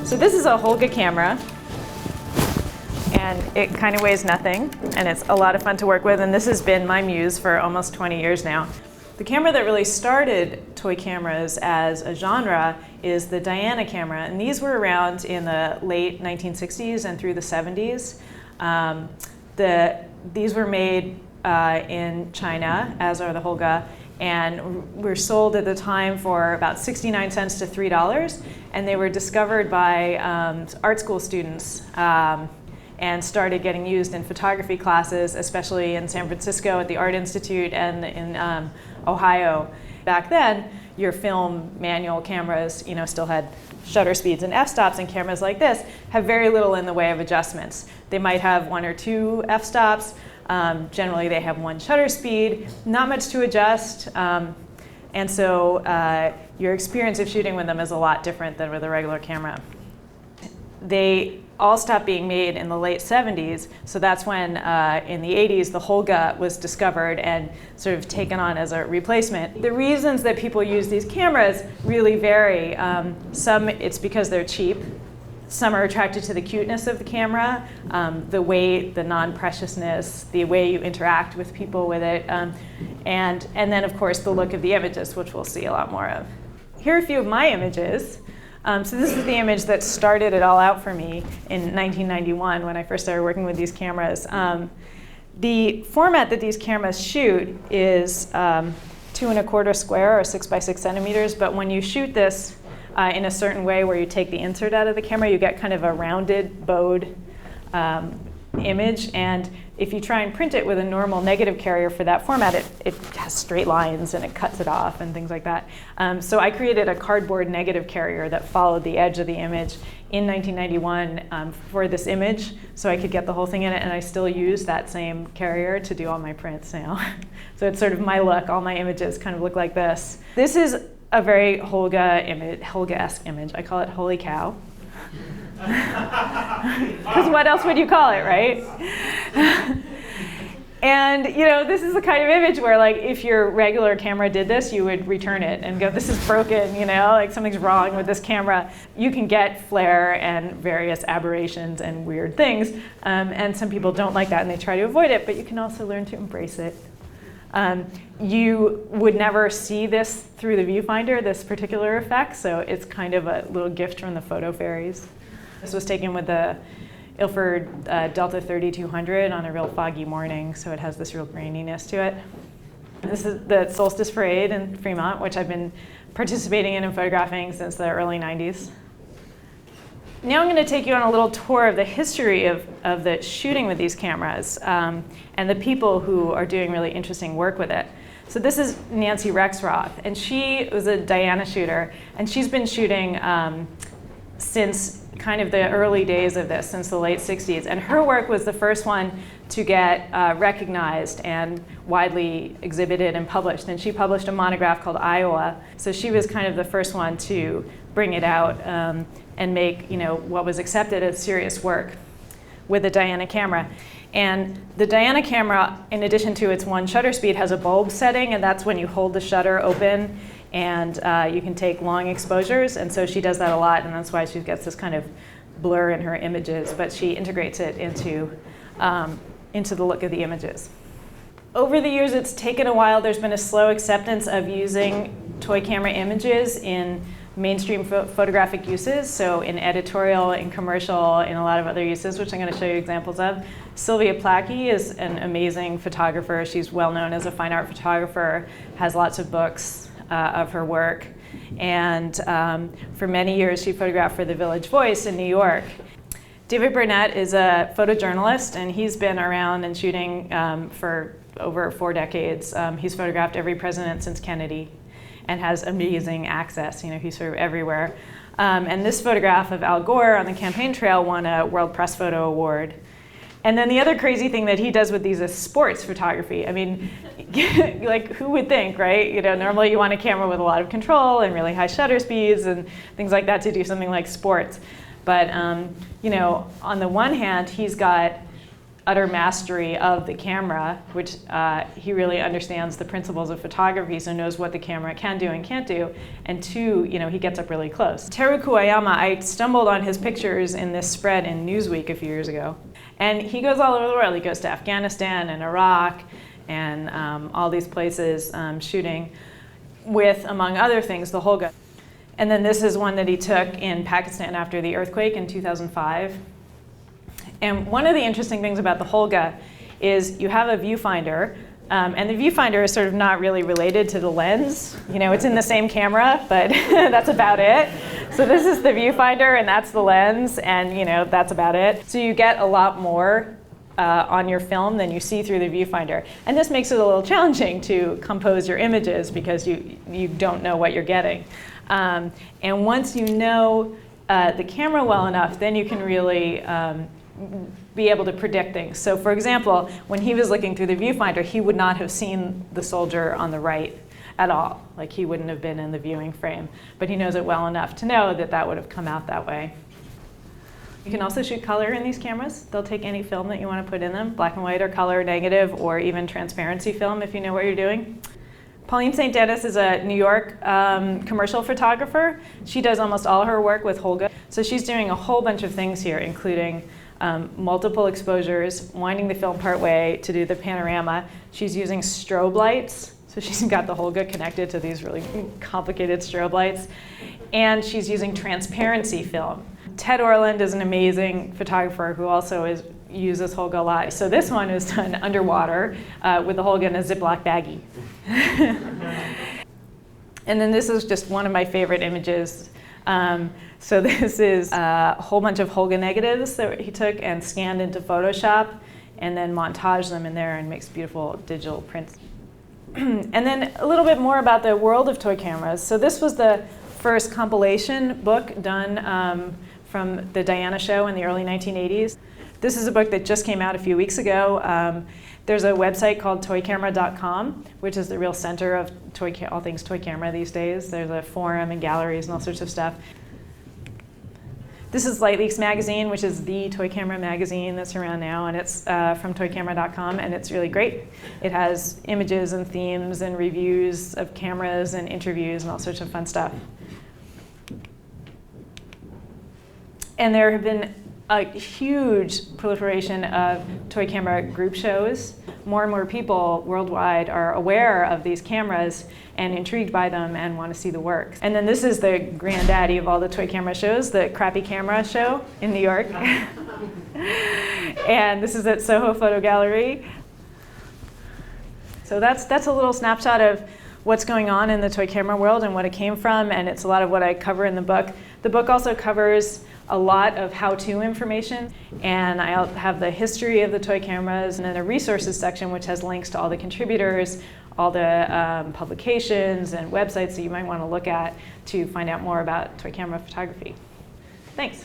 So this is a Holga camera, and it kind of weighs nothing, and it's a lot of fun to work with, and this has been my muse for almost 20 years now. The camera that really started toy cameras as a genre is the Diana camera, and these were around in the late 1960s and through the 70s. These were made in China, as are the Holga, and were sold at the time for about 69 cents to $3, and they were discovered by art school students and started getting used in photography classes, especially in San Francisco at the Art Institute and in Ohio. Back then, your film manual cameras, still had shutter speeds and f-stops, and cameras like this have very little in the way of adjustments. They might have 1 or 2 f-stops. Generally, they have 1 shutter speed, not much to adjust, and so your experience of shooting with them is a lot different than with a regular camera. They all stopped being made in the late 70s, so that's when in the 80s the Holga was discovered and sort of taken on as a replacement. The reasons that people use these cameras really vary. Some it's because they're cheap. Some are attracted to the cuteness of the camera, the weight, the non-preciousness, the way you interact with people with it, and then of course the look of the images, which we'll see a lot more of. Here are a few of my images. So this is the image that started it all out for me in 1991 when I first started working with these cameras. The format that these cameras shoot is 2 1/4 square or 6 by 6 centimeters, but when you shoot this in a certain way where you take the insert out of the camera, you get kind of a rounded, bowed image, and if you try and print it with a normal negative carrier for that format, it has straight lines and it cuts it off and things like that. So I created a cardboard negative carrier that followed the edge of the image in 1991 for this image, so I could get the whole thing in it, and I still use that same carrier to do all my prints now. So it's sort of my look. All my images kind of look like this. This is a very Holga-esque image. I call it Holy Cow. Because what else would you call it, right? And this is the kind of image where, like, if your regular camera did this, you would return it and go, "This is broken," like something's wrong with this camera. You can get flare and various aberrations and weird things, and some people don't like that and they try to avoid it. But you can also learn to embrace it. You would never see this through the viewfinder, this particular effect, so it's kind of a little gift from the photo fairies. This was taken with the Ilford Delta 3200 on a real foggy morning, so it has this real graininess to it. This is the Solstice Parade in Fremont, which I've been participating in and photographing since the early 90s. Now I'm going to take you on a little tour of the history of the shooting with these cameras and the people who are doing really interesting work with it. So this is Nancy Rexroth, and she was a Diana shooter, and she's been shooting since kind of the early days of this, since the late 60s. And her work was the first one to get recognized and widely exhibited and published. And she published a monograph called Iowa. So she was kind of the first one to bring it out and make what was accepted as serious work with the Diana camera. And the Diana camera, in addition to its 1 shutter speed, has a bulb setting, and that's when you hold the shutter open and you can take long exposures, and so she does that a lot, and that's why she gets this kind of blur in her images, but she integrates it into the look of the images. Over the years, it's taken a while. There's been a slow acceptance of using toy camera images in mainstream photographic uses, so in editorial, in commercial, in a lot of other uses, which I'm going to show you examples of. Sylvia Plackey is an amazing photographer. She's well known as a fine art photographer, has lots of books of her work, and for many years she photographed for the Village Voice in New York. David Burnett is a photojournalist, and he's been around and shooting for over 4 decades. He's photographed every president since Kennedy and has amazing access. He's sort of everywhere. And this photograph of Al Gore on the campaign trail won a World Press Photo Award. And then the other crazy thing that he does with these is sports photography. I mean, like, who would think, right? Normally you want a camera with a lot of control and really high shutter speeds and things like that to do something like sports. But, on the one hand, he's got utter mastery of the camera, which he really understands the principles of photography, so knows what the camera can do and can't do. And two, he gets up really close. Teru Kuwayama, I stumbled on his pictures in this spread in Newsweek a few years ago. And he goes all over the world. He goes to Afghanistan and Iraq and all these places shooting with, among other things, the Holga. And then this is one that he took in Pakistan after the earthquake in 2005. And one of the interesting things about the Holga is you have a viewfinder, and the viewfinder is sort of not really related to the lens. It's in the same camera, but that's about it. So this is the viewfinder, and that's the lens, and that's about it. So you get a lot more on your film than you see through the viewfinder. And this makes it a little challenging to compose your images because you don't know what you're getting. And once you know the camera well enough, then you can really be able to predict things. So for example, when he was looking through the viewfinder, he would not have seen the soldier on the right at all. Like he wouldn't have been in the viewing frame. But he knows it well enough to know that that would have come out that way. You can also shoot color in these cameras. They'll take any film that you want to put in them, black and white or color, negative, or even transparency film if you know what you're doing. Pauline St. Dennis is a New York commercial photographer. She does almost all her work with Holga. So she's doing a whole bunch of things here, including multiple exposures, winding the film part way to do the panorama. She's using strobe lights. So she's got the Holga connected to these really complicated strobe lights. And she's using transparency film. Ted Orland is an amazing photographer who also uses Holga a lot. So this one is done underwater with the Holga in a Ziploc baggie. And then this is just one of my favorite images. So this is a whole bunch of Holga negatives that he took and scanned into Photoshop and then montaged them in there and makes beautiful digital prints. And then a little bit more about the world of toy cameras. So this was the first compilation book done from the Diana show in the early 1980s. This is a book that just came out a few weeks ago. There's a website called toycamera.com, which is the real center of all things toy camera these days. There's a forum and galleries and all sorts of stuff. This is Light Leaks magazine, which is the toy camera magazine that's around now, and it's from toycamera.com, and it's really great. It has images and themes and reviews of cameras and interviews and all sorts of fun stuff. And there have been a huge proliferation of toy camera group shows. More and more people worldwide are aware of these cameras and intrigued by them and want to see the work. And then this is the granddaddy of all the toy camera shows, the Crappy Camera Show in New York. And this is at Soho Photo Gallery. So that's a little snapshot of what's going on in the toy camera world and what it came from, and it's a lot of what I cover in the book. The book also covers a lot of how-to information, and I'll have the history of the toy cameras, and then a resources section which has links to all the contributors, all the publications and websites that you might want to look at to find out more about toy camera photography. Thanks.